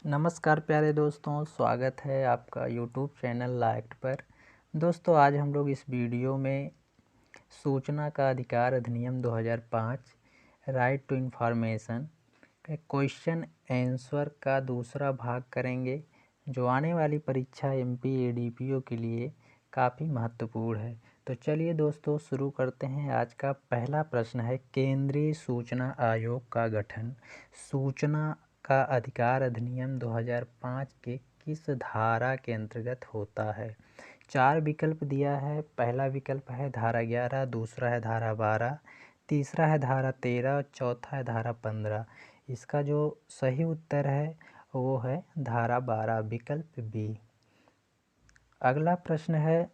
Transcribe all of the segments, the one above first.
नमस्कार प्यारे दोस्तों, स्वागत है आपका यूट्यूब चैनल लाइक्ट पर। दोस्तों, आज हम लोग इस वीडियो में सूचना का अधिकार अधिनियम 2005 राइट टू इंफॉर्मेशन के क्वेश्चन आंसर का दूसरा भाग करेंगे, जो आने वाली परीक्षा एमपी एडीपीओ के लिए काफ़ी महत्वपूर्ण है। तो चलिए दोस्तों, शुरू करते हैं। आज का पहला प्रश्न है, केंद्रीय सूचना आयोग का गठन सूचना का अधिकार अधिनियम 2005 के किस धारा के अंतर्गत होता है? 4 विकल्प दिया है। पहला विकल्प है धारा 11, दूसरा है धारा 12, तीसरा है धारा 13 और चौथा है धारा 15। इसका जो सही उत्तर है वो है धारा 12, विकल्प बी। अगला प्रश्न है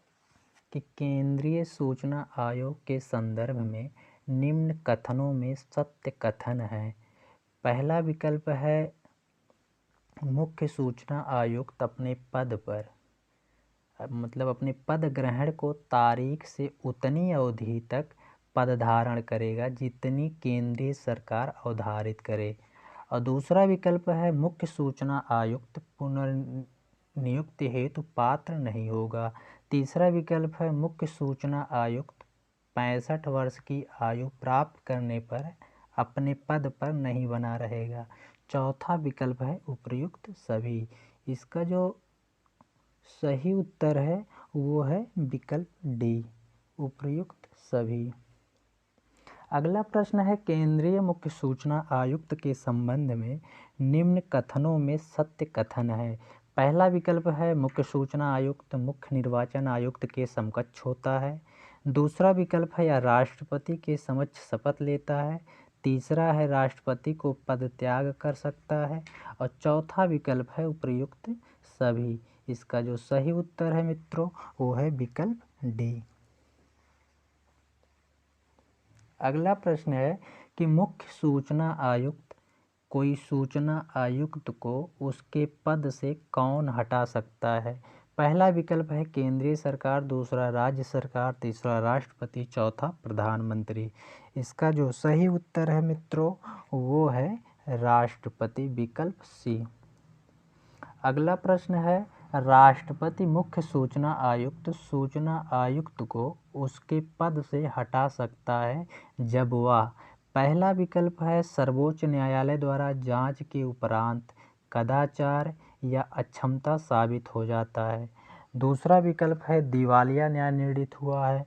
कि केंद्रीय सूचना आयोग के संदर्भ में निम्न कथनों में सत्य कथन है। पहला विकल्प है मुख्य सूचना आयुक्त अपने पद पर मतलब अपने पद ग्रहण को तारीख से उतनी अवधि तक पद धारण करेगा जितनी केंद्रीय सरकार अवधारित करे। और दूसरा विकल्प है मुख्य सूचना आयुक्त पुनर्नियुक्ति हेतु पात्र नहीं होगा। तीसरा विकल्प है मुख्य सूचना आयुक्त 65 वर्ष की आयु प्राप्त करने पर अपने पद पर नहीं बना रहेगा। चौथा विकल्प है उपर्युक्त सभी। इसका जो सही उत्तर है वो है विकल्प डी, उपर्युक्त सभी। अगला प्रश्न है, केंद्रीय मुख्य सूचना आयुक्त के संबंध में निम्न कथनों में सत्य कथन है। पहला विकल्प है मुख्य सूचना आयुक्त मुख्य निर्वाचन आयुक्त के समकक्ष होता है। दूसरा विकल्प है या राष्ट्रपति के समक्ष शपथ लेता है। तीसरा है राष्ट्रपति को पद त्याग कर सकता है। और चौथा विकल्प है उपर्युक्त सभी। इसका जो सही उत्तर है मित्रों वो है विकल्प डी। अगला प्रश्न है कि मुख्य सूचना आयुक्त कोई सूचना आयुक्त को उसके पद से कौन हटा सकता है? पहला विकल्प है केंद्रीय सरकार, दूसरा राज्य सरकार, तीसरा राष्ट्रपति, चौथा प्रधानमंत्री। इसका जो सही उत्तर है मित्रों वो है राष्ट्रपति, विकल्प सी। अगला प्रश्न है, राष्ट्रपति मुख्य सूचना आयुक्त को उसके पद से हटा सकता है जब वह पहला विकल्प है सर्वोच्च न्यायालय द्वारा जांच के उपरांत कदाचार या अक्षमता साबित हो जाता है। दूसरा विकल्प है दिवालिया न्याय निर्णीत हुआ है।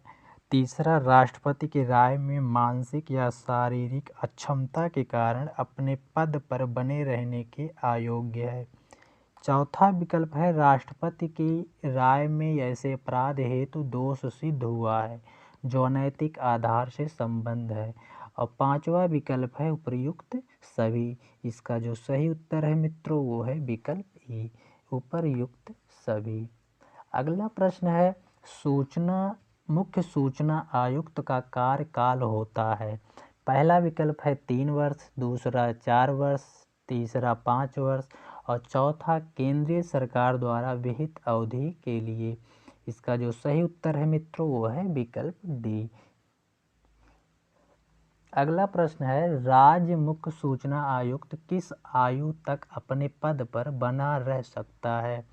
तीसरा राष्ट्रपति की राय में मानसिक या शारीरिक अक्षमता के कारण अपने पद पर बने रहने के अयोग्य है। चौथा विकल्प है राष्ट्रपति की राय में ऐसे अपराध हेतु दोष सिद्ध हुआ है जो अनैतिक आधार से संबद्ध है। और पांचवा विकल्प है उपर्युक्त सभी। इसका जो सही उत्तर है मित्रों वो है विकल्प ई, उपर्युक्त सभी। अगला प्रश्न है, मुख्य सूचना आयुक्त का कार्यकाल होता है। पहला विकल्प है 3 वर्ष, दूसरा 4 वर्ष, तीसरा 5 वर्ष और चौथा केंद्रीय सरकार द्वारा विहित अवधि के लिए। इसका जो सही उत्तर है मित्रों वो है विकल्प डी। अगला प्रश्न है, राज्य मुख्य सूचना आयुक्त किस आयु तक अपने पद पर बना रह सकता है?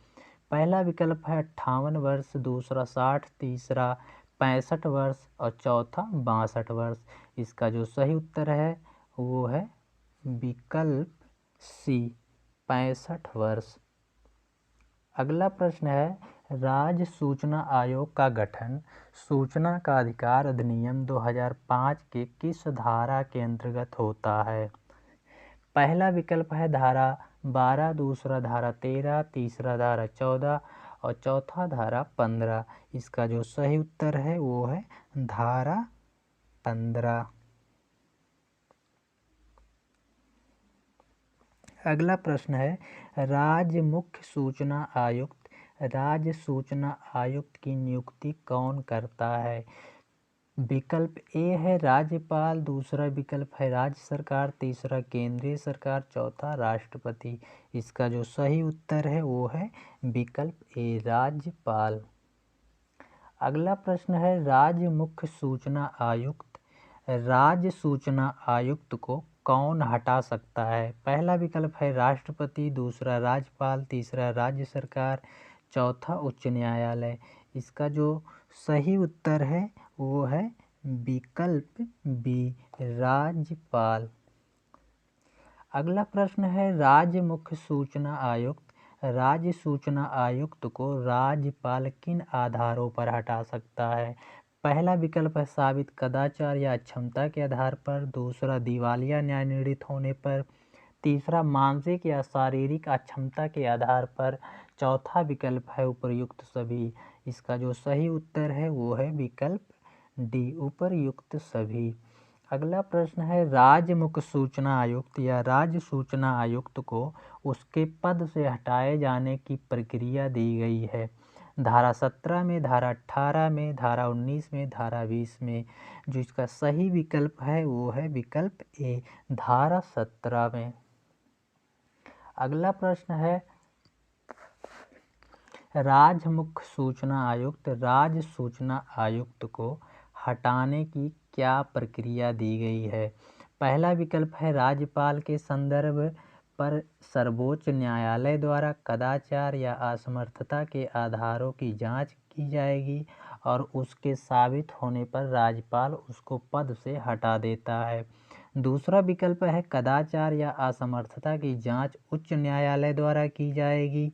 पहला विकल्प है 58 वर्ष, दूसरा 60, तीसरा 65 वर्ष और चौथा 62 वर्ष। इसका जो सही उत्तर है वो है विकल्प सी, 65 वर्ष। अगला प्रश्न है, राज्य सूचना आयोग का गठन सूचना का अधिकार अधिनियम 2005 के किस धारा के अंतर्गत होता है? पहला विकल्प है धारा 12, दूसरा धारा 13, तीसरा धारा 14 और चौथा धारा 15। इसका जो सही उत्तर है वो है धारा 15। अगला प्रश्न है, राज्य सूचना आयुक्त की नियुक्ति कौन करता है? विकल्प ए है राज्यपाल, दूसरा विकल्प है राज्य सरकार, तीसरा केंद्रीय सरकार, चौथा राष्ट्रपति। इसका जो सही उत्तर है वो है विकल्प ए, राज्यपाल। अगला प्रश्न है, राज्य सूचना आयुक्त को कौन हटा सकता है? पहला विकल्प है राष्ट्रपति, दूसरा राज्यपाल, तीसरा राज्य सरकार, चौथा उच्च न्यायालय। इसका जो सही उत्तर है वो है विकल्प बी, राज्यपाल। अगला प्रश्न है राज्य मुख्य सूचना आयुक्त। राज्य सूचना आयुक्त को राज्यपाल किन आधारों पर हटा सकता है? पहला विकल्प है साबित कदाचार या अक्षमता के आधार पर, दूसरा दिवालिया न्याय निर्णीत होने पर, तीसरा मानसिक या शारीरिक अक्षमता के आधार पर, चौथा विकल्प है उपर्युक्त सभी। इसका जो सही उत्तर है वो है विकल्प डी, उपर्युक्त सभी। अगला प्रश्न है राज्य मुख्य सूचना आयुक्त या राज्य सूचना आयुक्त को उसके पद से हटाए जाने की प्रक्रिया दी गई है। धारा 17 में, धारा 18 में, धारा 19 में, धारा 20 में। जो इसका सही विकल्प है वो है विकल्प ए, धारा 17 में। अगला प्रश्न है राज्य मुख्य सूचना आयुक्त, राज्य सूचना आयुक्त को हटाने की क्या प्रक्रिया दी गई है? पहला विकल्प है राज्यपाल के संदर्भ पर सर्वोच्च न्यायालय द्वारा कदाचार या असमर्थता के आधारों की जांच की जाएगी और उसके साबित होने पर राज्यपाल उसको पद से हटा देता है। दूसरा विकल्प है कदाचार या असमर्थता की जांच उच्च न्यायालय द्वारा की जाएगी।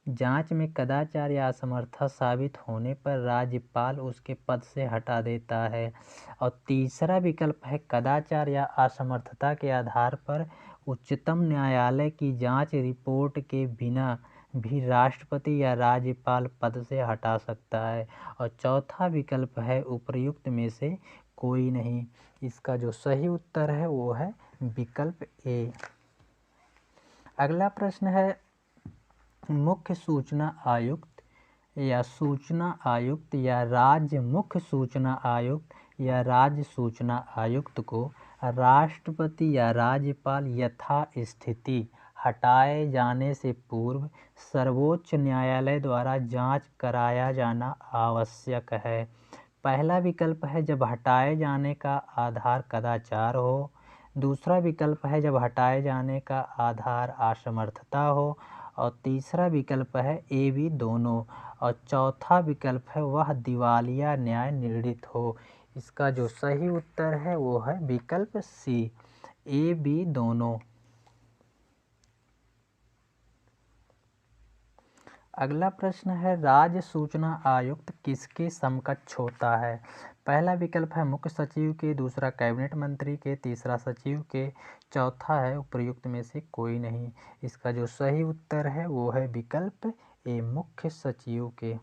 जांच में कदाचार या असमर्थता साबित होने पर राज्यपाल उसके पद से हटा देता है। और तीसरा विकल्प है कदाचार या असमर्थता के आधार पर उच्चतम न्यायालय की जांच रिपोर्ट के बिना भी राष्ट्रपति या राज्यपाल पद से हटा सकता है। और चौथा विकल्प है उपर्युक्त में से कोई नहीं। इसका जो सही उत्तर है वो है विकल्प ए। अगला प्रश्न है मुख्य सूचना आयुक्त या सूचना आयुक्त या राज्य मुख्य सूचना आयुक्त या राज्य सूचना आयुक्त को राष्ट्रपति या राज्यपाल यथास्थिति हटाए जाने से पूर्व सर्वोच्च न्यायालय द्वारा जांच कराया जाना आवश्यक है। पहला विकल्प है जब हटाए जाने का आधार कदाचार हो, दूसरा विकल्प है जब हटाए जाने का आधार असमर्थता हो, और तीसरा विकल्प है ए बी दोनों, और चौथा विकल्प है वह दिवालिया न्याय निर्णीत हो। इसका जो सही उत्तर है वो है विकल्प सी, ए बी दोनों। अगला प्रश्न है राज्य सूचना आयुक्त किसके समकक्ष होता है? पहला विकल्प है मुख्य सचिव के, दूसरा कैबिनेट मंत्री के, तीसरा सचिव के, चौथा है उपर्युक्त में से कोई नहीं। इसका जो सही उत्तर है वो है विकल्प ए, मुख्य सचिव के।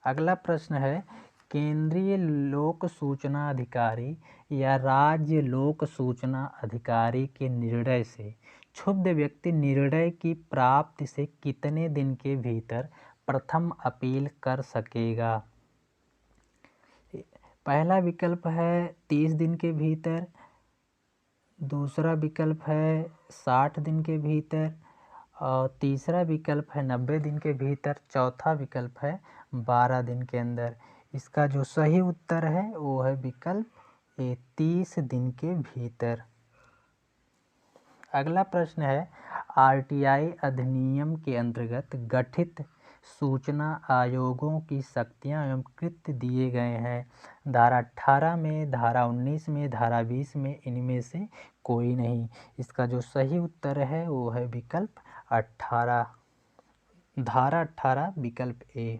अगला प्रश्न है केंद्रीय लोक सूचना अधिकारी या राज्य लोक सूचना अधिकारी के निर्णय से क्षुब्ध व्यक्ति निर्णय की प्राप्ति से कितने दिन के भीतर प्रथम अपील कर सकेगा? पहला विकल्प है 30 दिन के भीतर, दूसरा विकल्प है 60 दिन के भीतर, और तीसरा विकल्प है 90 दिन के भीतर, चौथा विकल्प है 12 दिन के अंदर। इसका जो सही उत्तर है वो है विकल्प ए, 30 दिन के भीतर। अगला प्रश्न है आरटीआई अधिनियम के अंतर्गत गठित सूचना आयोगों की शक्तियां एवं कृत्य दिए गए हैं। धारा 18 में, धारा 19 में, धारा 20 में, इनमें से कोई नहीं। इसका जो सही उत्तर है वो है विकल्प 18, धारा 18 विकल्प ए।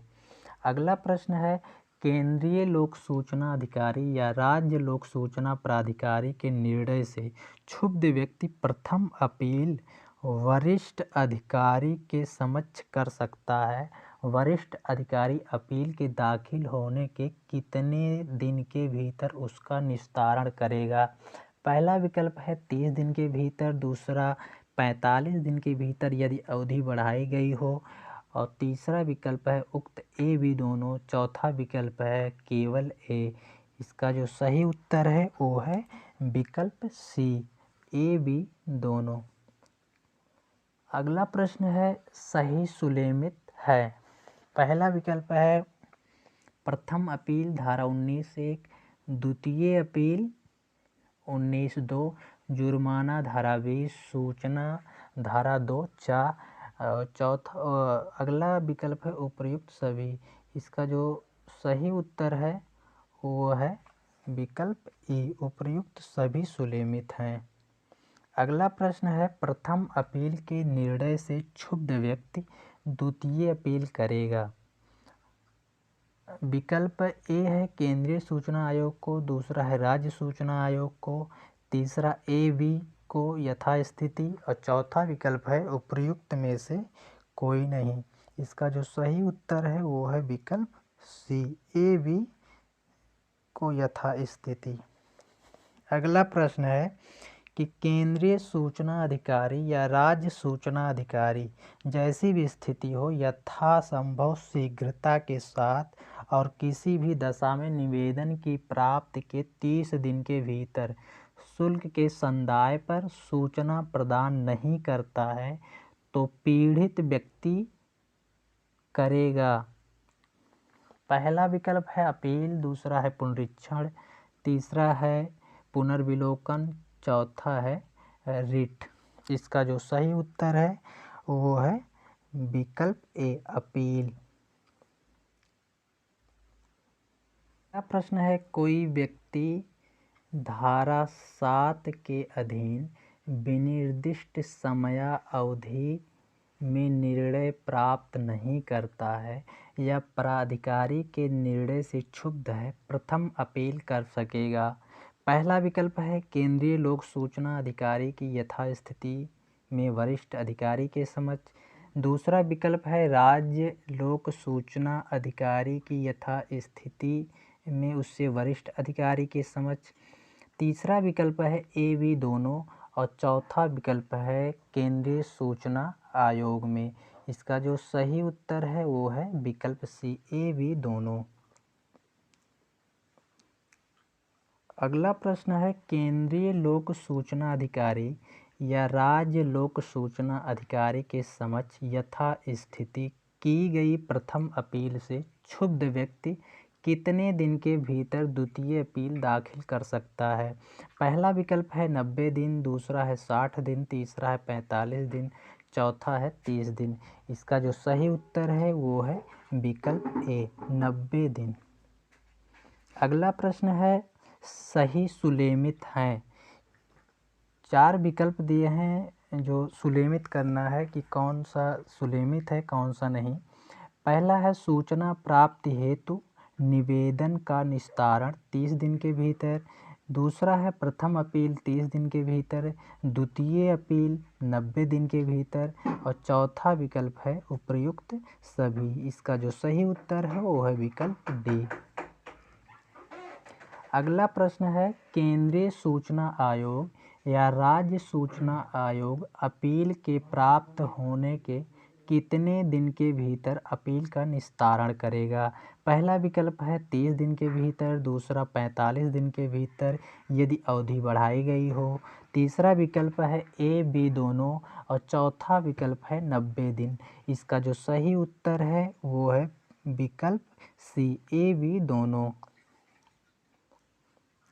अगला प्रश्न है केंद्रीय लोक सूचना अधिकारी या राज्य लोक सूचना प्राधिकारी के निर्णय से क्षुब्ध व्यक्ति प्रथम अपील वरिष्ठ अधिकारी के समक्ष कर सकता है। वरिष्ठ अधिकारी अपील के दाखिल होने के कितने दिन के भीतर उसका निस्तारण करेगा? पहला विकल्प है 30 दिन के भीतर, दूसरा 45 दिन के भीतर यदि अवधि बढ़ाई गई हो, और तीसरा विकल्प है उक्त ए बी दोनों, चौथा विकल्प है केवल ए। इसका जो सही उत्तर है वो है विकल्प सी, ए बी दोनों। अगला प्रश्न है सही सुलेमित है। पहला विकल्प है प्रथम अपील धारा 19(1), द्वितीय अपील 19(2), जुर्माना धारा 20, सूचना धारा 2 चौथा अगला विकल्प है उपर्युक्त सभी। इसका जो सही उत्तर है वो है विकल्प ई, उपर्युक्त सभी सुलेमित हैं। अगला प्रश्न है प्रथम अपील के निर्णय से क्षुब्ध व्यक्ति द्वितीय अपील करेगा। विकल्प ए है केंद्रीय सूचना आयोग को, दूसरा है राज्य सूचना आयोग को, तीसरा ए बी को यथास्थिति और चौथा विकल्प है उपर्युक्त में से कोई नहीं। इसका जो सही उत्तर है वो है विकल्प सी, ए बी को यथास्थिति। अगला प्रश्न है कि केंद्रीय सूचना अधिकारी या राज्य सूचना अधिकारी जैसी भी स्थिति हो यथासंभव शीघ्रता के साथ और किसी भी दशा में निवेदन की प्राप्ति के 30 दिन के भीतर शुल्क के संदाय पर सूचना प्रदान नहीं करता है तो पीड़ित व्यक्ति करेगा। पहला विकल्प है अपील, दूसरा है पुनरीक्षण, तीसरा है पुनर्विलोकन, चौथा है रिट। इसका जो सही उत्तर है वो है विकल्प ए, अपील। अगला प्रश्न है कोई व्यक्ति धारा 7 के अधीन विनिर्दिष्ट समयावधि में निर्णय प्राप्त नहीं करता है या प्राधिकारी के निर्णय से क्षुब्ध है, प्रथम अपील कर सकेगा। पहला विकल्प है केंद्रीय लोक सूचना अधिकारी की यथास्थिति में वरिष्ठ अधिकारी के समक्ष, दूसरा विकल्प है राज्य लोक सूचना अधिकारी की यथास्थिति में उससे वरिष्ठ अधिकारी के समक्ष, तीसरा विकल्प है ए बी दोनों और चौथा विकल्प है केंद्रीय सूचना आयोग में। इसका जो सही उत्तर है वो है विकल्प सी, ए बी दोनों। अगला प्रश्न है केंद्रीय लोक सूचना अधिकारी या राज्य लोक सूचना अधिकारी के समक्ष यथास्थिति की गई प्रथम अपील से क्षुब्ध व्यक्ति कितने दिन के भीतर द्वितीय अपील दाखिल कर सकता है। पहला विकल्प है 90 दिन, दूसरा है 60 दिन, तीसरा है 45 दिन, चौथा है 30 दिन। इसका जो सही उत्तर है वो है विकल्प ए, 90 दिन। अगला प्रश्न है सही सुलेमित हैं। 4 विकल्प दिए हैं जो सुलेमित करना है कि कौन सा सुलेमित है कौन सा नहीं। पहला है सूचना प्राप्ति हेतु निवेदन का निस्तारण 30 दिन के भीतर, दूसरा है प्रथम अपील 30 दिन के भीतर, द्वितीय अपील 90 दिन के भीतर और चौथा विकल्प है उपर्युक्त सभी। इसका जो सही उत्तर है वो है विकल्प डी। अगला प्रश्न है केंद्रीय सूचना आयोग या राज्य सूचना आयोग अपील के प्राप्त होने के कितने दिन के भीतर अपील का निस्तारण करेगा। पहला विकल्प है 30 दिन के भीतर, दूसरा 45 दिन के भीतर यदि अवधि बढ़ाई गई हो, तीसरा विकल्प है ए बी दोनों और चौथा विकल्प है 90 दिन। इसका जो सही उत्तर है वो है विकल्प सी, ए बी दोनों।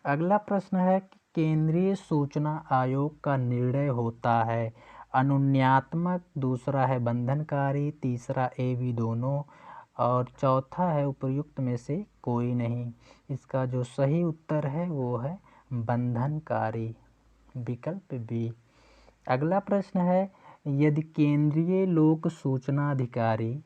अगला प्रश्न है कि केंद्रीय सूचना आयोग का निर्णय होता है अनुज्ञात्मक, दूसरा है बंधनकारी, तीसरा ए बी दोनों और चौथा है उपर्युक्त में से कोई नहीं। इसका जो सही उत्तर है वो है बंधनकारी, विकल्प बी। अगला प्रश्न है यदि केंद्रीय लोक सूचना अधिकारी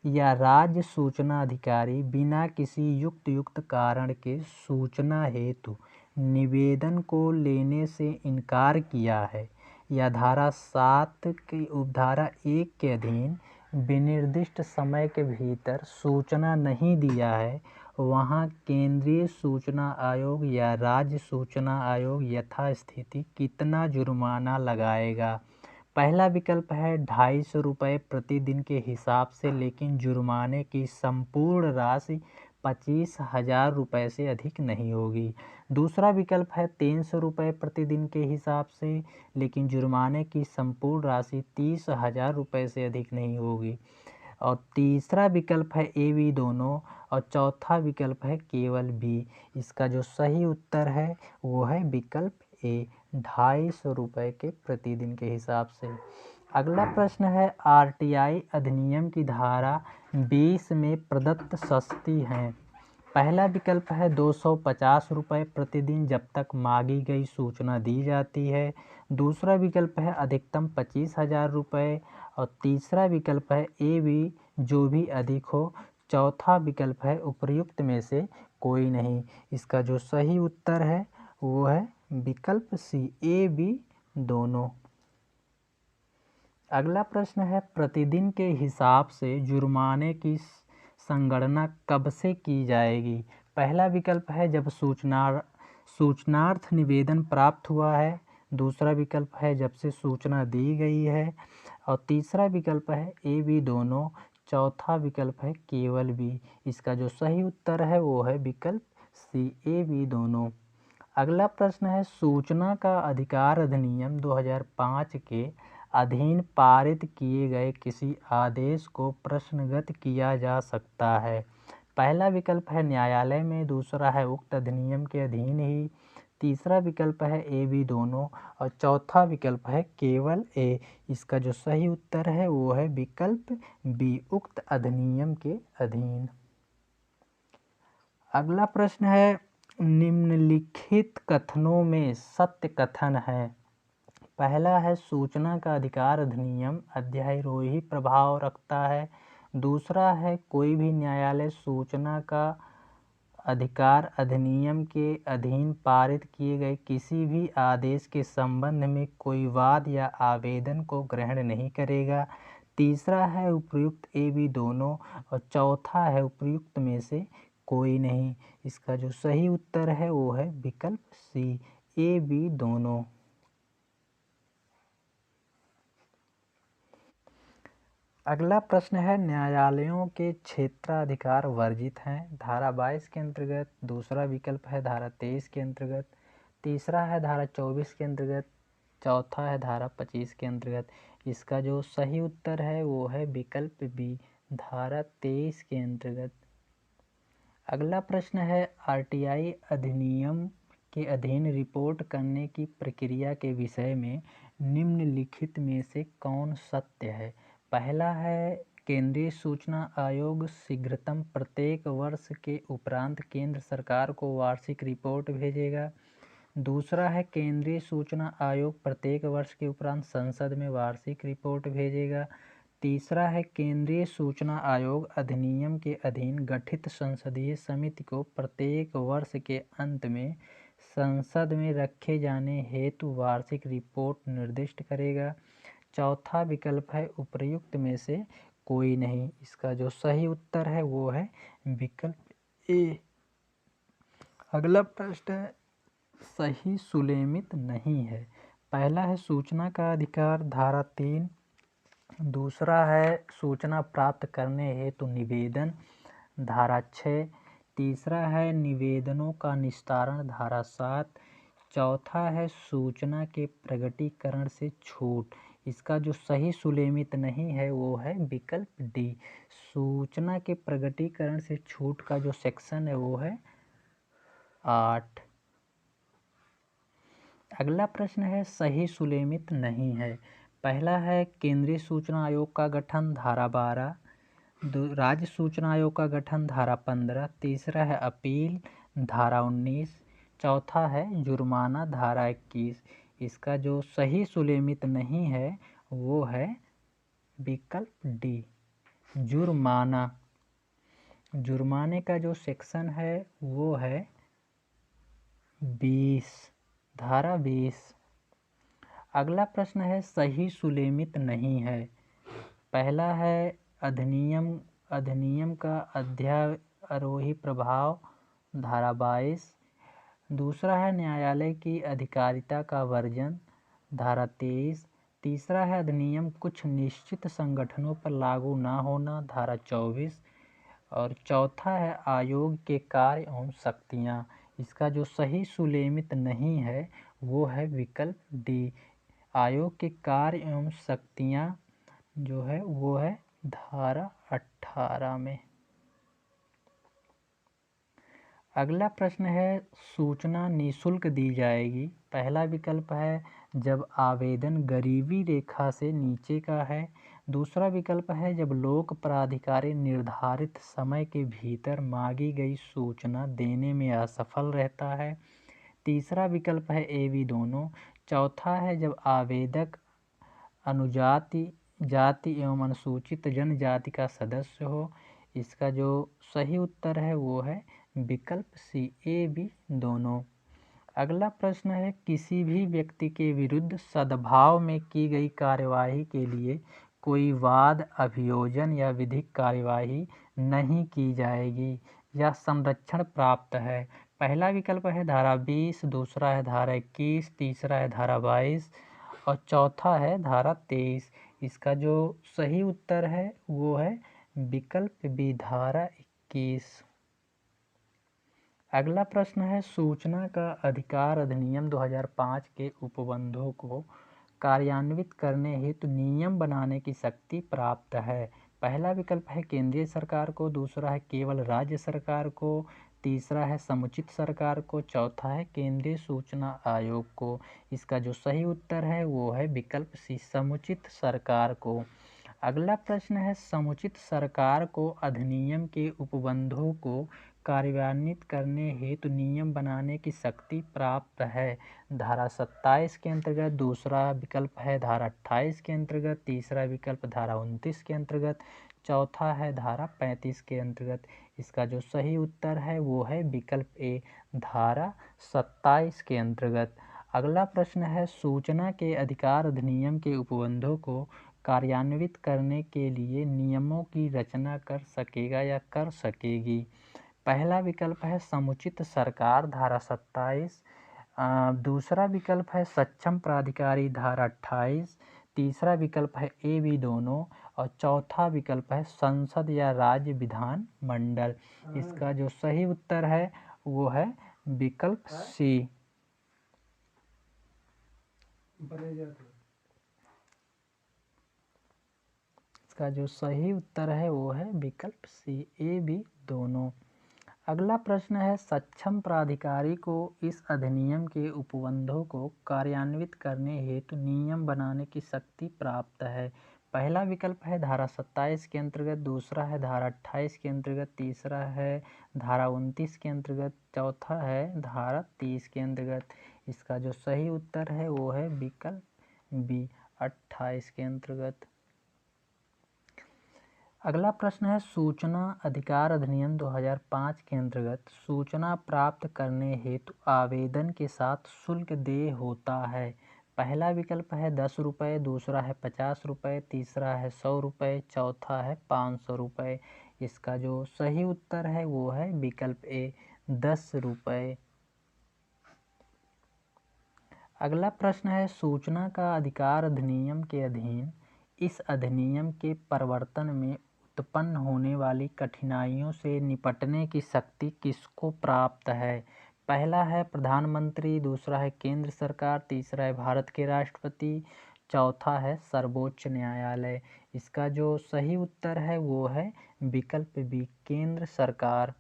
या राज्य सूचना अधिकारी बिना किसी युक्त कारण के सूचना हेतु निवेदन को लेने से इनकार किया है या धारा 7 की उपधारा 1 के अधीन विनिर्दिष्ट समय के भीतर सूचना नहीं दिया है, वहाँ केंद्रीय सूचना आयोग या राज्य सूचना आयोग यथास्थिति कितना जुर्माना लगाएगा। पहला विकल्प है 250 रुपये प्रतिदिन के हिसाब से, लेकिन जुर्माने की संपूर्ण राशि 25,000 रुपये से अधिक नहीं होगी। दूसरा विकल्प है 300 रुपये प्रतिदिन के हिसाब से, लेकिन जुर्माने की संपूर्ण राशि 30,000 रुपये से अधिक नहीं होगी। और तीसरा विकल्प है ए बी दोनों और चौथा विकल्प है केवल बी। इसका जो सही उत्तर है वो है विकल्प ए 250 रुपये के प्रतिदिन के हिसाब से। अगला प्रश्न है आरटीआई अधिनियम की धारा 20 में प्रदत्त सस्ती हैं। पहला विकल्प है 250 रुपये प्रतिदिन जब तक मांगी गई सूचना दी जाती है। दूसरा विकल्प है अधिकतम 25,000 रुपये और तीसरा विकल्प है ए बी जो भी अधिक हो। चौथा विकल्प है उपर्युक्त में से कोई नहीं। इसका जो सही उत्तर है वो है विकल्प सी ए बी दोनों। अगला प्रश्न है प्रतिदिन के हिसाब से जुर्माने की संगणना कब से की जाएगी। पहला विकल्प है जब सूचनार्थ निवेदन प्राप्त हुआ है। दूसरा विकल्प है जब से सूचना दी गई है और तीसरा विकल्प है ए बी दोनों। चौथा विकल्प है केवल बी। इसका जो सही उत्तर है वो है विकल्प सी ए बी दोनों। अगला प्रश्न है सूचना का अधिकार अधिनियम 2005 के अधीन पारित किए गए किसी आदेश को प्रश्नगत किया जा सकता है। पहला विकल्प है न्यायालय में, दूसरा है उक्त अधिनियम के अधीन ही, तीसरा विकल्प है ए बी दोनों और चौथा विकल्प है केवल ए। इसका जो सही उत्तर है वो है विकल्प बी उक्त अधिनियम के अधीन। अगला प्रश्न है निम्नलिखित कथनों में सत्य कथन है। पहला है सूचना का अधिकार अधिनियम अध्यायरोही प्रभाव रखता है। दूसरा है कोई भी न्यायालय सूचना का अधिकार अधिनियम के अधीन पारित किए गए किसी भी आदेश के संबंध में कोई वाद या आवेदन को ग्रहण नहीं करेगा। तीसरा है उपर्युक्त ए बी दोनों और चौथा है उपर्युक्त में से कोई नहीं। इसका जो सही उत्तर है वो है विकल्प सी ए बी दोनों। अगला प्रश्न है न्यायालयों के क्षेत्राधिकार वर्जित हैं। धारा 22 के अंतर्गत। दूसरा विकल्प है धारा 23 के अंतर्गत। तीसरा है धारा 24 के अंतर्गत। चौथा है धारा 25 के अंतर्गत। इसका जो सही उत्तर है वो है विकल्प बी धारा 23 के अंतर्गत। अगला प्रश्न है आरटीआई अधिनियम के अधीन रिपोर्ट करने की प्रक्रिया के विषय में निम्नलिखित में से कौन सत्य है। पहला है केंद्रीय सूचना आयोग शीघ्रतम प्रत्येक वर्ष के उपरांत केंद्र सरकार को वार्षिक रिपोर्ट भेजेगा। दूसरा है केंद्रीय सूचना आयोग प्रत्येक वर्ष के उपरांत संसद में वार्षिक रिपोर्ट भेजेगा। तीसरा है केंद्रीय सूचना आयोग अधिनियम के अधीन गठित संसदीय समिति को प्रत्येक वर्ष के अंत में संसद में रखे जाने हेतु वार्षिक रिपोर्ट निर्दिष्ट करेगा। चौथा विकल्प है उपर्युक्त में से कोई नहीं। इसका जो सही उत्तर है वो है विकल्प ए। अगला प्रश्न है सही सुलेमित नहीं है। पहला है सूचना का अधिकार धारा 3। दूसरा है सूचना प्राप्त करने हेतु निवेदन धारा 6। तीसरा है निवेदनों का निस्तारण धारा 7। चौथा है सूचना के प्रकटीकरण से छूट। इसका जो सही सुलेमित नहीं है वो है विकल्प डी। सूचना के प्रकटीकरण से छूट का जो सेक्शन है वो है 8। अगला प्रश्न है सही सुलेमित नहीं है। पहला है केंद्रीय सूचना आयोग का गठन धारा 12। राज्य सूचना आयोग का गठन धारा 15। तीसरा है अपील धारा 19। चौथा है जुर्माना धारा 21। इसका जो सही सुलेमित नहीं है वो है विकल्प डी जुर्माना। जुर्माने का जो सेक्शन है वो है 20 धारा 20। अगला प्रश्न है सही सुलेमित नहीं है। पहला है अधिनियम का अध्यारोही प्रभाव धारा 22। दूसरा है न्यायालय की अधिकारिता का वर्जन धारा 23। तीसरा है अधिनियम कुछ निश्चित संगठनों पर लागू ना होना धारा 24 और चौथा है आयोग के कार्य एवं शक्तियाँ। इसका जो सही सुलेमित नहीं है वो है विकल्प डी आयोग के कार्य एवं शक्तियाँ जो है वो है धारा 18 में। अगला प्रश्न है, सूचना निःशुल्क दी जाएगी। पहला विकल्प है जब आवेदन गरीबी रेखा से नीचे का है। दूसरा विकल्प है जब लोक प्राधिकारी निर्धारित समय के भीतर मांगी गई सूचना देने में असफल रहता है। तीसरा विकल्प है ए बी दोनों। चौथा है जब आवेदक अनुजाति जाति एवं अनुसूचित जनजाति का सदस्य हो। इसका जो सही उत्तर है वो है विकल्प सी, ए बी दोनों। अगला प्रश्न है, किसी भी व्यक्ति के विरुद्ध सद्भाव में की गई कार्यवाही के लिए कोई वाद, अभियोजन या विधिक कार्यवाही नहीं की जाएगी या संरक्षण प्राप्त है। पहला विकल्प है धारा 20, दूसरा है धारा 21, तीसरा है धारा 22 और चौथा है धारा 23। इसका जो सही उत्तर है वो है विकल्प बी, धारा 21। अगला प्रश्न है, सूचना का अधिकार अधिनियम 2005 के उपबंधों को कार्यान्वित करने हेतु नियम बनाने की शक्ति प्राप्त है। पहला विकल्प है केंद्रीय सरकार को, दूसरा है केवल राज्य सरकार को, तीसरा है समुचित सरकार को, चौथा है केंद्रीय सूचना आयोग को। इसका जो सही उत्तर है वो है विकल्प सी, समुचित सरकार को। अगला प्रश्न है, समुचित सरकार को अधिनियम के उपबंधों को कार्यान्वित करने हेतु नियम बनाने की शक्ति प्राप्त है। धारा 27 के अंतर्गत, दूसरा विकल्प है धारा 28 के अंतर्गत, तीसरा विकल्प धारा 29 के अंतर्गत, चौथा है धारा 35 के अंतर्गत। इसका जो सही उत्तर है वो है विकल्प ए, धारा 27 के अंतर्गत। अगला प्रश्न है, सूचना के अधिकार अधिनियम के उपबंधों को कार्यान्वित करने के लिए नियमों की रचना कर सकेगा या कर सकेगी। पहला विकल्प है समुचित सरकार, धारा 27। दूसरा विकल्प है सक्षम प्राधिकारी, धारा 28। तीसरा विकल्प है ए बी दोनों और चौथा विकल्प है संसद या राज्य विधान मंडल। इसका जो सही उत्तर है वो है विकल्प सी। इसका जो सही उत्तर है वो है विकल्प सी, ए बी दोनों। अगला प्रश्न है, सक्षम प्राधिकारी को इस अधिनियम के उपबंधों को कार्यान्वित करने हेतु नियम बनाने की शक्ति प्राप्त है। पहला विकल्प है धारा 27 के अंतर्गत, दूसरा है धारा 28 के अंतर्गत, तीसरा है धारा 29 के अंतर्गत, चौथा है धारा 30 के अंतर्गत। इसका जो सही उत्तर है वो है विकल्प बी, 28 के अंतर्गत। अगला प्रश्न है, सूचना अधिकार अधिनियम 2005 के अंतर्गत सूचना प्राप्त करने हेतु आवेदन के साथ शुल्क देय होता है। पहला विकल्प है 10 रुपये, दूसरा है 50 रुपये, तीसरा है 100 रुपये, चौथा है 500 रुपये। इसका जो सही उत्तर है वो है विकल्प ए, 10 रुपये। अगला प्रश्न है, सूचना का अधिकार अधिनियम के अधीन इस अधिनियम के प्रवर्तन में उत्पन्न होने वाली कठिनाइयों से निपटने की शक्ति किसको प्राप्त है। पहला है प्रधानमंत्री, दूसरा है केंद्र सरकार, तीसरा है भारत के राष्ट्रपति, चौथा है सर्वोच्च न्यायालय। इसका जो सही उत्तर है वो है विकल्प बी, केंद्र सरकार।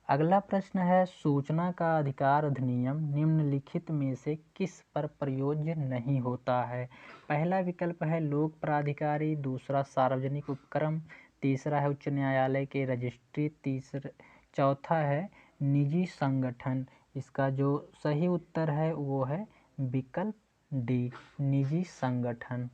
अगला प्रश्न है, सूचना का अधिकार अधिनियम निम्नलिखित में से किस पर प्रयोज्य नहीं होता है। पहला विकल्प है लोक प्राधिकारी, दूसरा सार्वजनिक उपक्रम, तीसरा है उच्च न्यायालय के रजिस्ट्री, चौथा है निजी संगठन। इसका जो सही उत्तर है वो है विकल्प डी, निजी संगठन।